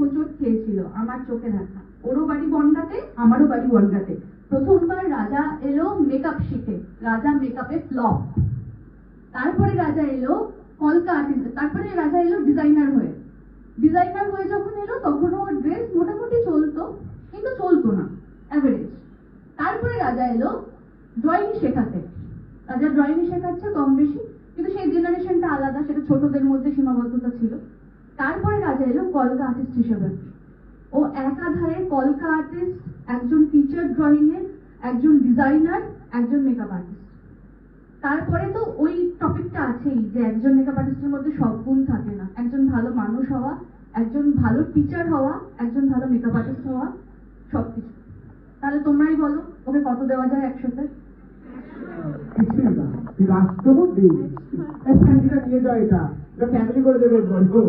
হোঁচট খেয়েছিল আমার চোখে দেখা। ওরও বাড়ি বনগাঁতে, আমারও বাড়ি বনগাঁতে। প্রথমবার রাজা এলো মেকআপ শিখে, রাজা মেকআপে ফ্লপ। তারপরে রাজা এলো কলকা আর্টিস্ট, তারপরে রাজা এলো ডিজাইনার হয়ে। ডিজাইনার হয়ে যখন এলো তখন ওর ড্রেস মোটামুটি চলতো, কিন্তু চলতো না, অ্যাভারেজ। তারপরে রাজা এলো ড্রয়িং শেখাতে। রাজা ড্রয়িং শেখাচ্ছে কম বেশি, কিন্তু সেই জেনারেশনটা আলাদা, সেটা ছোটদের মধ্যে সীমাবদ্ধতা ছিল। তারপরে রাজা এলো কলকা আর্টিস্ট হিসেবে। ও একাধারে কলকা আর্টিস্ট, একজন টিচার ড্রয়িং এর, একজন ডিজাইনার, একজন মেকআপ আর্টিস্ট। তারপরে তো ওই টপিকটা আছেই যে একজন মেকআপ আর্টিস্টের মধ্যে সব গুণ থাকে না। একজন ভালো মানুষ হওয়া, একজন ভালো টিচার হওয়া, একজন ভালো মেকআপ আর্টিস্ট হওয়া, সবকিছু। তাহলে তোমরাই বলো ওকে কত দেওয়া যায় 100-তে? রাষ্ট্রপতি নিয়ে যাও, এটা ফ্যামিলি করে দেবে বলবো।